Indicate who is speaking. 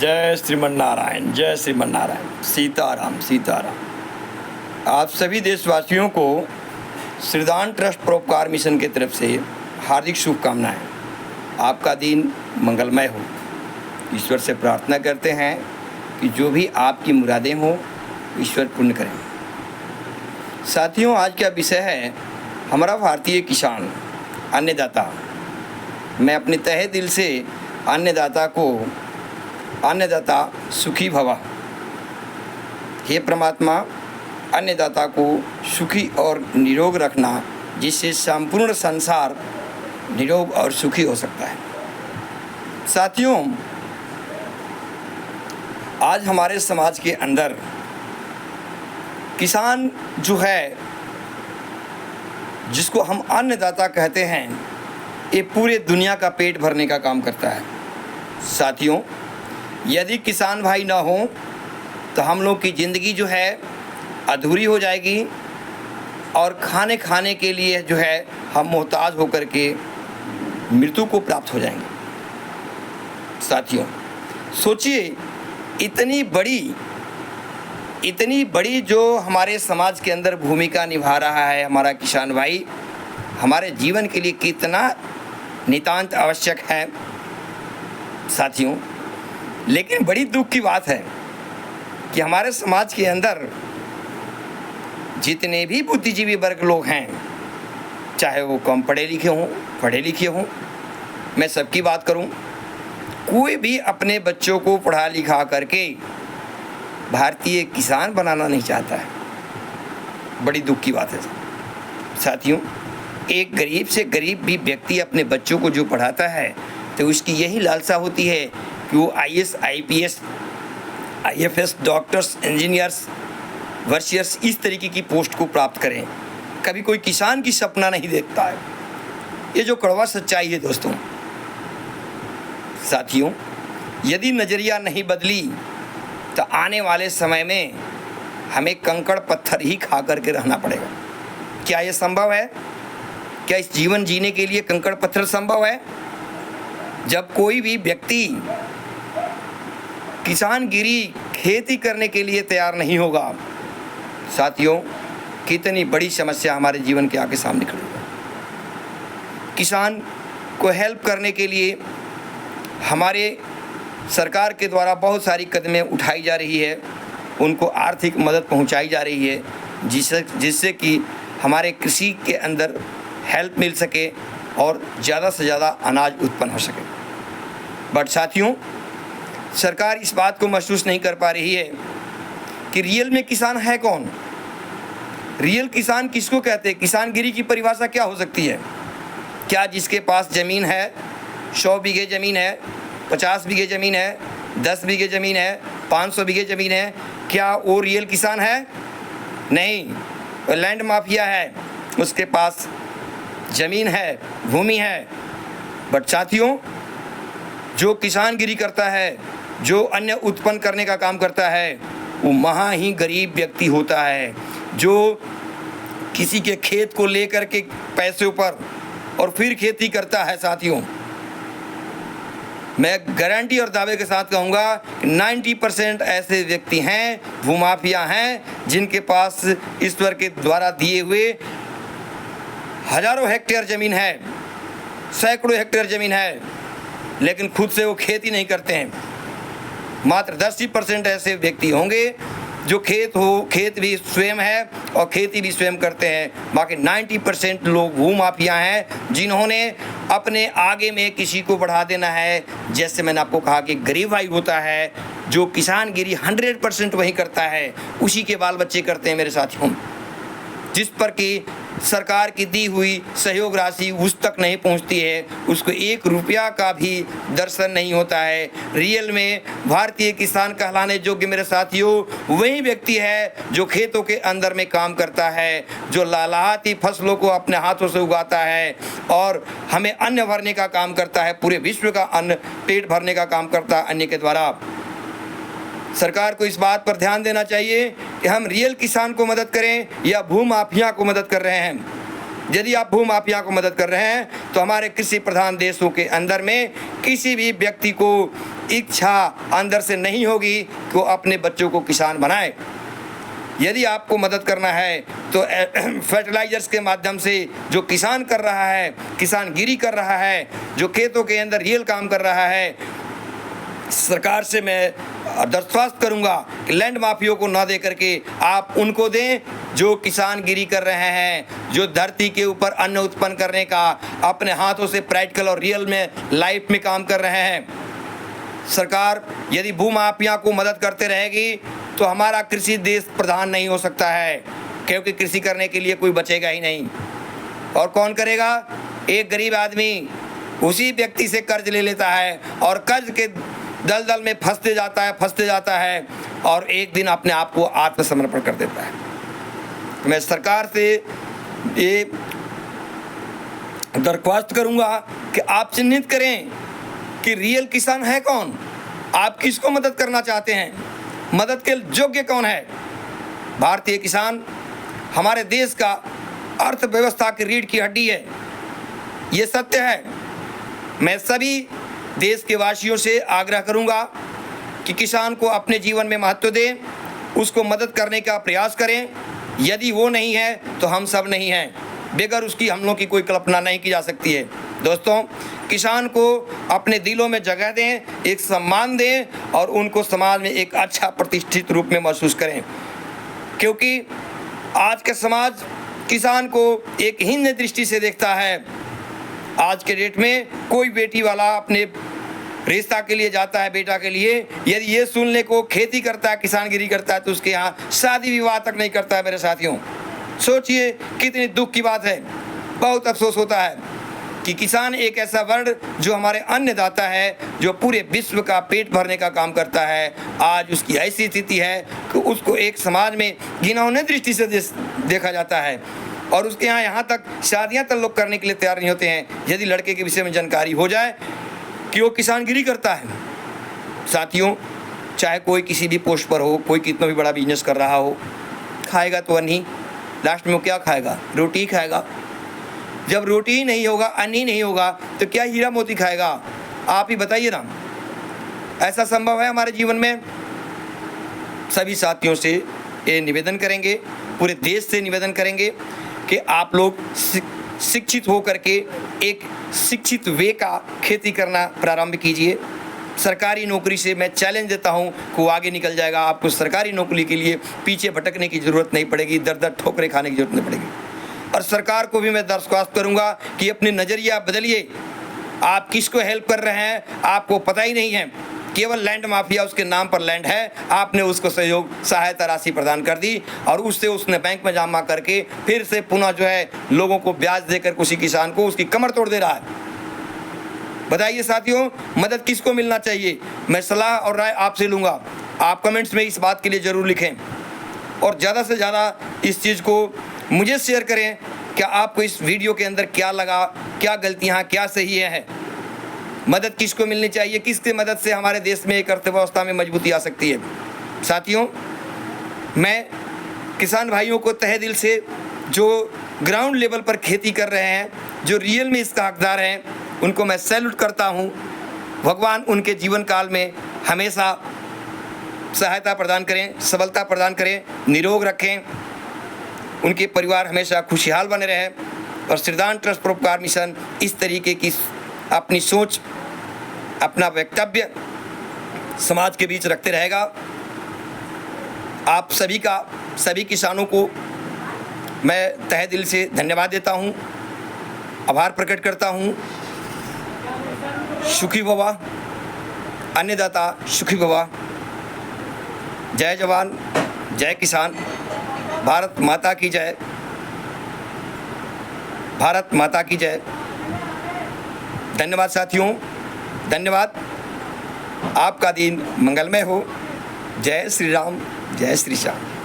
Speaker 1: जय श्रीमन नारायण, जय श्रीमन नारायण। सीताराम सीताराम। आप सभी देशवासियों को श्रीदान ट्रस्ट परोपकार मिशन की तरफ से हार्दिक शुभकामनाएं। आपका दिन मंगलमय हो। ईश्वर से प्रार्थना करते हैं कि जो भी आपकी मुरादें हों ईश्वर पूर्ण करें। साथियों, आज का विषय है हमारा भारतीय किसान, अन्नदाता। मैं अपने तहे दिल से अन्नदाता सुखी भवा। हे परमात्मा, अन्नदाता को सुखी और निरोग रखना, जिससे संपूर्ण संसार निरोग और सुखी हो सकता है। साथियों, आज हमारे समाज के अंदर किसान जो है, जिसको हम अन्नदाता कहते हैं, ये पूरे दुनिया का पेट भरने का काम करता है। साथियों, यदि किसान भाई ना हो तो हम लोग की ज़िंदगी जो है अधूरी हो जाएगी और खाने के लिए जो है हम मोहताज होकर के मृत्यु को प्राप्त हो जाएंगे। साथियों, सोचिए, इतनी बड़ी जो हमारे समाज के अंदर भूमिका निभा रहा है हमारा किसान भाई, हमारे जीवन के लिए कितना नितांत आवश्यक है। साथियों, लेकिन बड़ी दुख की बात है कि हमारे समाज के अंदर जितने भी बुद्धिजीवी वर्ग लोग हैं, चाहे वो कम पढ़े लिखे हों, मैं सबकी बात करूं, कोई भी अपने बच्चों को पढ़ा लिखा करके भारतीय किसान बनाना नहीं चाहता है। बड़ी दुख की बात है साथियों। एक गरीब से गरीब भी व्यक्ति अपने बच्चों को जो पढ़ाता है तो उसकी यही लालसा होती है कि वो IAS, IPS, IFS, doctors, engineers, वर्शियर्स, इस तरीके की पोस्ट को प्राप्त करें। कभी कोई किसान की सपना नहीं देखता है। ये जो कड़वा सच्चाई है दोस्तों। साथियों, यदि नज़रिया नहीं बदली तो आने वाले समय में हमें कंकड़ पत्थर ही खा करके रहना पड़ेगा। क्या ये संभव है? क्या इस जीवन जीने के लिए कंकड़ पत्थर संभव है? जब कोई भी व्यक्ति किसानगिरी, खेती करने के लिए तैयार नहीं होगा, साथियों, कितनी बड़ी समस्या हमारे जीवन के आगे सामने खड़ी है। किसान को हेल्प करने के लिए हमारे सरकार के द्वारा बहुत सारी कदमें उठाई जा रही है, उनको आर्थिक मदद पहुंचाई जा रही है, जिससे कि हमारे कृषि के अंदर हेल्प मिल सके और ज़्यादा से ज़्यादा अनाज उत्पन्न हो सके। बट साथियों, सरकार इस बात को महसूस नहीं कर पा रही है कि रियल में किसान है कौन। रियल किसान किसको कहते हैं? किसानगिरी की परिभाषा क्या हो सकती है? क्या जिसके पास ज़मीन है, 100 बीघे ज़मीन है, 50 बीघे ज़मीन है, 10 बीघे ज़मीन है, 500 बीघे ज़मीन है, क्या वो रियल किसान है? नहीं, वो लैंड माफिया है। उसके पास ज़मीन है, भूमि है। बट साथियों, जो किसानगिरी करता है, जो अन्न उत्पन्न करने का काम करता है, वो महा ही गरीब व्यक्ति होता है, जो किसी के खेत को लेकर के पैसों पर और फिर खेती करता है। साथियों, मैं गारंटी और दावे के साथ कहूँगा कि 90% ऐसे व्यक्ति हैं, भूमाफिया हैं, जिनके पास ईश्वर के द्वारा दिए हुए हजारों हेक्टेयर ज़मीन है, सैकड़ों हेक्टेयर ज़मीन है, लेकिन खुद से वो खेती नहीं करते हैं। मात्र 10% ऐसे व्यक्ति होंगे जो खेत भी स्वयं है और खेती भी स्वयं करते हैं। बाकी 90% लोग भूमाफिया हैं, जिन्होंने अपने आगे में किसी को बढ़ा देना है। जैसे मैंने आपको कहा कि गरीब भाई होता है, जो किसानगिरी 100% वही करता है, उसी के बाल बच्चे करते हैं मेरे साथियों। जिस पर कि सरकार की दी हुई सहयोग राशि उस तक नहीं पहुंचती है, उसको 1 रुपया का भी दर्शन नहीं होता है। रियल में भारतीय किसान कहलाने योग्य मेरे साथियों वही व्यक्ति है जो खेतों के अंदर में काम करता है, जो लहलहाती फसलों को अपने हाथों से उगाता है और हमें अन्न भरने का काम करता है, पूरे विश्व का अन्न पेट भरने का काम करता है अन्न के द्वारा। सरकार को इस बात पर ध्यान देना चाहिए कि हम रियल किसान को मदद करें या भूमाफिया को मदद कर रहे हैं। यदि आप भूमाफिया को मदद कर रहे हैं तो हमारे कृषि प्रधान देशों के अंदर में किसी भी व्यक्ति को इच्छा अंदर से नहीं होगी कि वो अपने बच्चों को किसान बनाए। यदि आपको मदद करना है तो फर्टिलाइजर्स के माध्यम से जो किसान कर रहा है, किसानगिरी कर रहा है, जो खेतों के अंदर रियल काम कर रहा है, सरकार से मैं दरख्वास्त करूंगा कि लैंड माफियों को ना दे करके आप उनको दें जो किसानगिरी कर रहे हैं, जो धरती के ऊपर अन्न उत्पन्न करने का अपने हाथों से प्रैक्टिकल और रियल में लाइफ में काम कर रहे हैं। सरकार यदि भूमाफिया को मदद करते रहेगी तो हमारा कृषि देश प्रधान नहीं हो सकता है, क्योंकि कृषि करने के लिए कोई बचेगा ही नहीं। और कौन करेगा? एक गरीब आदमी उसी व्यक्ति से कर्ज ले लेता है और कर्ज के दलदल में फंसते जाता है और एक दिन अपने आप को आत्मसमर्पण कर देता है। मैं सरकार से ये दरख्वास्त करूंगा कि आप चिन्हित करें कि रियल किसान है कौन, आप किसको मदद करना चाहते हैं, मदद के योग्य कौन है। भारतीय किसान हमारे देश का अर्थव्यवस्था की रीढ़ की हड्डी है, ये सत्य है। मैं सभी देश के वासियों से आग्रह करूंगा कि किसान को अपने जीवन में महत्व दें, उसको मदद करने का प्रयास करें। यदि वो नहीं है तो हम सब नहीं हैं, बगैर उसकी हम लोगों की कोई कल्पना नहीं की जा सकती है। दोस्तों, किसान को अपने दिलों में जगह दें, एक सम्मान दें और उनको समाज में एक अच्छा प्रतिष्ठित रूप में महसूस करें, क्योंकि आज का समाज किसान को एक हीन दृष्टि से देखता है। आज के डेट में कोई बेटी वाला अपने रिश्ता के लिए जाता है, बेटा के लिए, यदि ये सुनने को खेती करता है, किसानगिरी करता है, तो उसके यहाँ शादी विवाह तक नहीं करता है। मेरे साथियों, सोचिए कितनी दुख की बात है। बहुत अफसोस होता है कि किसान एक ऐसा वर्ण जो हमारे अन्नदाता है, जो पूरे विश्व का पेट भरने का काम करता है, आज उसकी ऐसी स्थिति है कि उसको एक समाज में घिनौने दृष्टि से देखा जाता है और उसके यहाँ तक शादियाँ तक लोग करने के लिए तैयार नहीं होते हैं यदि लड़के के विषय में जानकारी हो जाए कि वो किसानगिरी करता है। साथियों, चाहे कोई किसी भी पोस्ट पर हो, कोई कितना भी बड़ा बिजनेस कर रहा हो, खाएगा तो अन्न ही, लास्ट में वो क्या खाएगा? रोटी ही खाएगा। जब रोटी ही नहीं होगा, अन्न ही नहीं होगा, तो क्या हीरा मोती खाएगा? आप ही बताइए ना। ऐसा संभव है हमारे जीवन में? सभी साथियों से ये निवेदन करेंगे, पूरे देश से निवेदन करेंगे कि आप लोग शिक्षित हो करके एक शिक्षित वे का खेती करना प्रारंभ कीजिए। सरकारी नौकरी से मैं चैलेंज देता हूं कि वो आगे निकल जाएगा। आपको सरकारी नौकरी के लिए पीछे भटकने की ज़रूरत नहीं पड़ेगी, दर दर ठोकरें खाने की ज़रूरत नहीं पड़ेगी। और सरकार को भी मैं दरख्वास्त करूंगा कि अपनी नज़रिया बदलिए। आप किसको हेल्प कर रहे हैं आपको पता ही नहीं है, केवल लैंड माफिया, उसके नाम पर लैंड है, आपने उसको सहयोग सहायता राशि प्रदान कर दी और उससे उसने बैंक में जमा करके फिर से पुनः जो है लोगों को ब्याज देकर उसी किसान को उसकी कमर तोड़ दे रहा है। बताइए साथियों, मदद किसको मिलना चाहिए? मैं सलाह और राय आपसे लूँगा। आप कमेंट्स में इस बात के लिए ज़रूर लिखें और ज़्यादा से ज़्यादा इस चीज़ को मुझे शेयर करें। क्या आपको इस वीडियो के अंदर क्या लगा, क्या गलतियाँ, क्या सही है? मदद किसको मिलनी चाहिए? किसकी मदद से हमारे देश में एक अर्थव्यवस्था में मजबूती आ सकती है? साथियों, मैं किसान भाइयों को तहे दिल से, जो ग्राउंड लेवल पर खेती कर रहे हैं, जो रियल में इसका हकदार हैं, उनको मैं सैल्यूट करता हूं। भगवान उनके जीवन काल में हमेशा सहायता प्रदान करें, सबलता प्रदान करें, निरोग रखें, उनके परिवार हमेशा खुशहाल बने रहें और श्रीदान ट्रस्ट परोपकार मिशन इस तरीके की अपनी सोच, अपना वक्तव्य समाज के बीच रखते रहेगा। आप सभी किसानों को मैं तहे दिल से धन्यवाद देता हूं, आभार प्रकट करता हूं। सुखी भवा, अन्नदाता सुखी भवा। जय जवान, जय किसान। भारत माता की जय, भारत माता की जय। धन्यवाद साथियों, धन्यवाद। आपका दिन मंगलमय हो। जय श्री राम, जय श्री श्याम।